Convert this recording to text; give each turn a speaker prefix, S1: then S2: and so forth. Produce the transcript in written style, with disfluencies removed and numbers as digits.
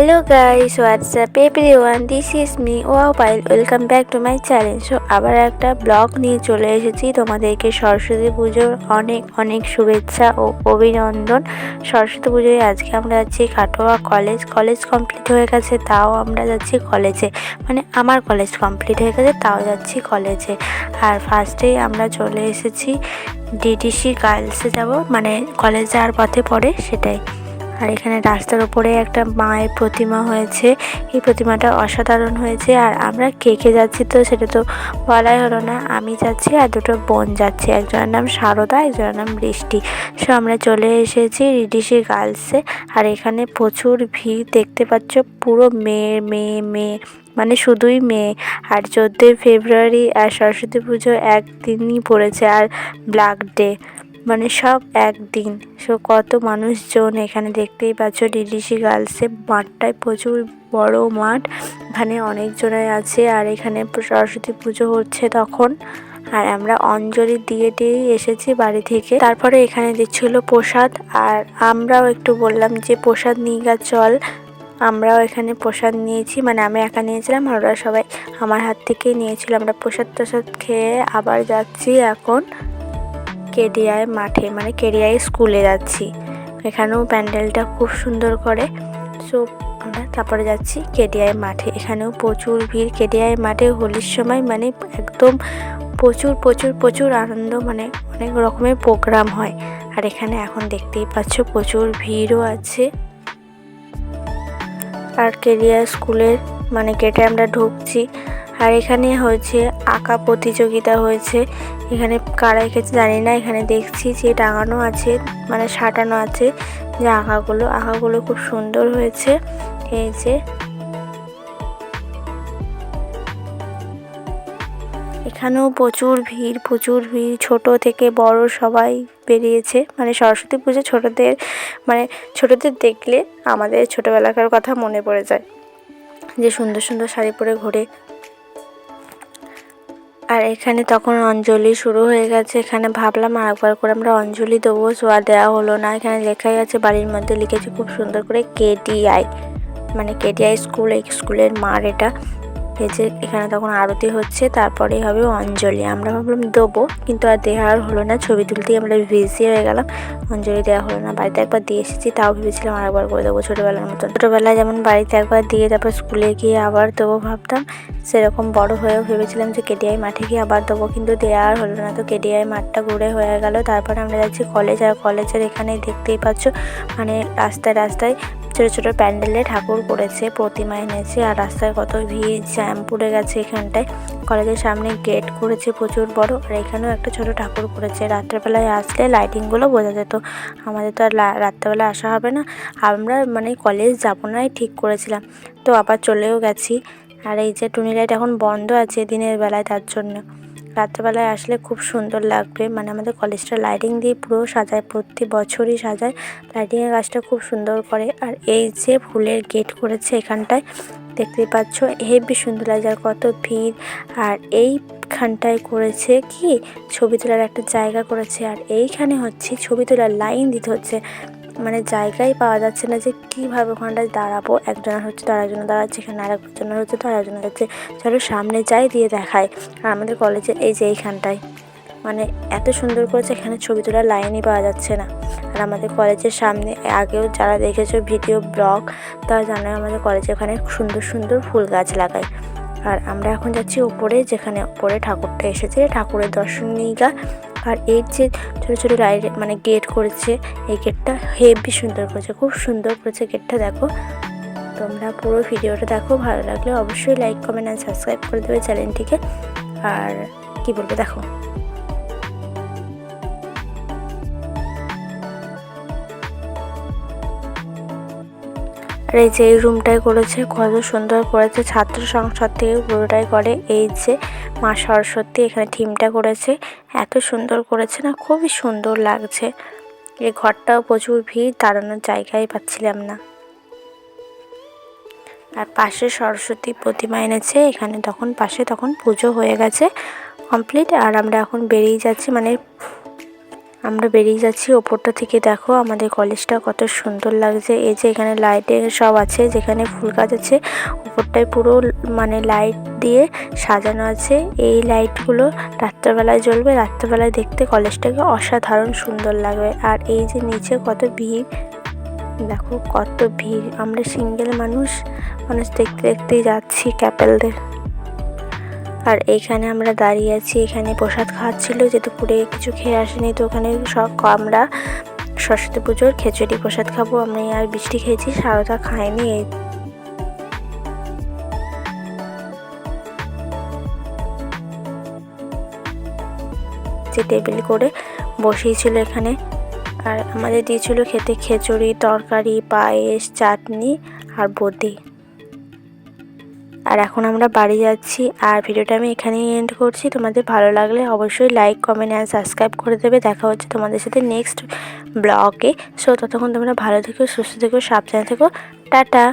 S1: Hello guys, what's up everyone? This is me Wahpayal. Welcome back to my channel. So আবার একটা blog নিয়ে চলে এসেছি তোমাদেরকে সরস্বতী পুজোর অনেক অনেক শুভেচ্ছা ও অভিনন্দন। সরস্বতী পুজোয় আজকে আমরা যাচ্ছি কাটোয়া কলেজ কমপ্লিট হয়ে গেছে, তাও আমরা যাচ্ছি কলেজে, মানে আমার কলেজ কমপ্লিট হয়ে গেছে তাও যাচ্ছি কলেজে। আর ফার্স্টেই আমরা চলে এসেছি ডিডিসি গার্লসে যাব, মানে কলেজ যাওয়ার পথে পড়ে সেটাই। আর এখানে রাস্তার উপরে একটা মায়ের প্রতিমা হয়েছে, এই প্রতিমাটা অসাধারণ হয়েছে। আর আমরা কে যাচ্ছি তো সেটা তো বলাই হলো না। আমি যাচ্ছি আর দুটো বোন যাচ্ছে, একজনের নাম সারদা, একজনের নাম বৃষ্টি। সো আমরা চলে এসেছি ডিডিসি গার্লসে। আর এখানে প্রচুর ভিড় দেখতে পাচ্ছ, পুরো মেয়ে মানে শুধুই মেয়ে। আর 14 ফেব্রুয়ারি আর সরস্বতী পুজো একদিনই পড়েছে, আর ব্ল্যাক ডে, মানে সব একদিন। সো কত মানুষজন এখানে দেখতেই পাচ্ছ ডিডিসি গার্লসে। মাঠটায় প্রচুর বড় মাঠ, এখানে অনেকজনাই আছে। আর এখানে সরস্বতী পুজো হচ্ছে তখন। আর আমরা অঞ্জলি দিয়ে এসেছি বাড়ি থেকে। তারপরে এখানে দিচ্ছিল প্রসাদ, আর আমরাও একটু বললাম যে প্রসাদ নিয়ে গা চল। আমরাও এখানে প্রসাদ নিয়েছি, মানে আমি একা নিয়েছিলাম আর ওরা সবাই আমার হাত থেকেই নিয়েছিল। আমরা প্রসাদ খেয়ে আবার যাচ্ছি এখন কেডিআই মাঠে, মানে কেডিআই স্কুলে যাচ্ছি। এখানেও প্যান্ডেলটা খুব সুন্দর করে। সো আমরা তারপরে যাচ্ছি কেডিআই মাঠে, এখানেও প্রচুর ভিড়। কেডিআই মাঠে হোলির সময় মানে একদম প্রচুর আনন্দ, মানে অনেক রকমের প্রোগ্রাম হয়। আর এখানে এখন দেখতেই পাচ্ছ প্রচুর ভিড়ও আছে। আর কেডিআই স্কুলের মানে গেটে আমরা ঢুকছি। আর এখানে হয়েছে আঁকা প্রতিযোগিতা হয়েছে, এখানে কারা এঁকেছে জানি না। এখানে দেখছি যে টাঙানো আছে, মানে সাঁটানো আছে যে আঁকাগুলো খুব সুন্দর হয়েছে। এই যে এখানেও প্রচুর ভিড়, ছোট থেকে বড় সবাই বেরিয়েছে। মানে সরস্বতী পুজো ছোটদের দেখলে আমাদের ছোটোবেলাকার কথা মনে পড়ে যায়, যে সুন্দর শাড়ি পরে ঘোরে। আর এখানে তখন অঞ্জলি শুরু হয়ে গেছে। এখানে ভাবলাম আরেকবার করে আমরা অঞ্জলি দেবো, আর দেওয়া হলো না। এখানে লেখাই আছে, বাড়ির মধ্যে লিখেছে খুব সুন্দর করে কেডিআই, মানে কেডিআই স্কুল, এই স্কুলের মার এটা। এই যে এখানে তখন আরতি হচ্ছে, তারপরেই হবে অঞ্জলি। আমরা ভাবলাম দেবো, কিন্তু আর দেওয়া আর হলো না। ছবি তুলতেই আমরা বিজি হয়ে গেলাম, অঞ্জলি দেওয়া হলো না। বাড়িতে একবার দিয়ে এসেছি, তাও ভেবেছিলাম আরেকবার করে দেবো ছোটোবেলার মতন। ছোটোবেলায় যেমন বাড়িতে একবার দিয়ে তারপর স্কুলে গিয়ে আবার দেবো ভাবতাম, সেরকম বড় হয়েও ভেবেছিলাম যে কেডিআই মাঠে গিয়ে আবার দেবো, কিন্তু দেওয়া আর হলো না। তো কেডিআই মাঠটা ঘুরে হয়ে গেল। তারপরে আমরা যাচ্ছি কলেজ। আর কলেজের এখানে দেখতেই পাচ্ছ, মানে রাস্তায় ছোটো প্যান্ডেলে ঠাকুর করেছে, প্রতিমা এনেছে। আর রাস্তায় কত ভিড়, জ্যাম পড়ে গেছে এখানটায়। কলেজের সামনে গেট করেছে প্রচুর বড়, আর এখানেও একটা ছোট ঠাকুর করেছে। রাত্রেবেলায় আসলে লাইটিংগুলো বোঝা যেত, আমাদের তো আর রাত্রেবেলা আসা হবে না। আমরা মানে কলেজ যাবো না ঠিক করেছিলাম, তো আবার চলেও গেছি। আর এই যে টুনি লাইট এখন বন্ধ আছে দিনের বেলায়, তার জন্য রাত্রেবেলায় আসলে খুব সুন্দর লাগবে। মানে আমাদের কলেজটা লাইটিং দিয়ে পুরো সাজায়, প্রতি বছরই সাজায়, লাইটিংয়ের কাজটা খুব সুন্দর করে। আর এই যে ফুলের গেট করেছে এখানটায়, দেখতেই পাচ্ছ হেবি সুন্দর লাগে। আর কত ভিড়। আর এইখানটায় করেছে কি ছবি তোলার একটা জায়গা করেছে, আর এইখানে হচ্ছে ছবি তোলার লাইন দিতে হচ্ছে, মানে জায়গায় পাওয়া যাচ্ছে না যে কীভাবে ওখানটায় দাঁড়াবো। একজনের হচ্ছে তো আরেকজনের দাঁড়াচ্ছে, এখানে আরেকজনের হচ্ছে তো আরেকজনের যাচ্ছে। চলো সামনে যাই দিয়ে দেখায়। আর আমাদের কলেজের এই যে এইখানটায় মানে এত সুন্দর করেছে, এখানে ছবি তোলার লাইনই পাওয়া যাচ্ছে না। আর আমাদের কলেজের সামনে আগেও যারা দেখেছো ভিডিও ব্লগ, তারা জানো আমাদের কলেজে ওখানে সুন্দর ফুল গাছ লাগায়। আর আমরা এখন যাচ্ছি ওপরে, যেখানে ওপরে ঠাকুরটা এসেছে, ঠাকুরের দর্শন নিয়ে গা। আর এই যে ছোটো লাইট মানে গেট করেছে, এই গেটটা হেবি সুন্দর করেছে, খুব সুন্দর করেছে গেটটা। দেখো তোমরা পুরো ভিডিওটা দেখো, ভালো লাগলে অবশ্যই লাইক কমেন্ট আর সাবস্ক্রাইব করে দেবে চ্যানেলটিকে। আর কি বলবো দেখো, আর এই যে এই রুমটাই করেছে, কত সুন্দর করেছে, ছাত্র সংসদ থেকে পুরোটাই করে। এই যে মা সরস্বতী, এখানে থিমটা করেছে, এত সুন্দর করেছে না, খুবই সুন্দর লাগছে। এই ঘরটাও প্রচুর ভিড়, দাঁড়ানোর জায়গাই পাচ্ছিলাম না। আর পাশে সরস্বতী প্রতিমা এনেছে এখানে, তখন পুজো হয়ে গেছে কমপ্লিট। আর আমরা এখন বেরিয়ে যাচ্ছি, মানে আমরা বেরিয়ে যাচ্ছি। ওপরটা থেকে দেখো আমাদের কলেজটা কত সুন্দর লাগছে। এই যে এখানে লাইটের সব আছে, যেখানে ফুল গাছ আছে ওপরটায় পুরো মানে লাইট দিয়ে সাজানো আছে। এই লাইটগুলো রাত্রেবেলায় জ্বলবে, রাত্রেবেলায় দেখতে কলেজটাকে অসাধারণ সুন্দর লাগবে। আর এই যে নিচে কত ভিড়, দেখো কত ভিড়। আমরা সিঙ্গেল মানুষ দেখতে দেখতেই যাচ্ছি ক্যাপেলদের। আর এইখানে আমরা দাঁড়িয়ে আছি, এখানে প্রসাদ খাওয়াচ্ছিল, যে দুপুরে কিছু খেয়ে আসেনি, তো ওখানে সব আমরা সরস্বতী পুজোর খিচুড়ি প্রসাদ খাবো। আমি আর বৃষ্টি খেয়েছি, সারদা খায়নি। এই যে টেবিল করে বসিয়েছিল এখানে, আর আমাদের দিয়েছিল খেতে খিচুড়ি, তরকারি, পায়েস, চাটনি আর বোঁদে। আর এখন আমরা বাড়ি যাচ্ছি। আর ভিডিওটা আমি এখানেই এন্ড করছি। তোমাদের ভালো লাগলে অবশ্যই লাইক, কমেন্ট অ্যান্ড সাবস্ক্রাইব করে দেবে। দেখা হচ্ছে তোমাদের সাথে নেক্সট ব্লগে। সো ততক্ষণ তোমরা ভালো থেকো, সুস্থ থেকো, সাবধানে থেকো। টাটা।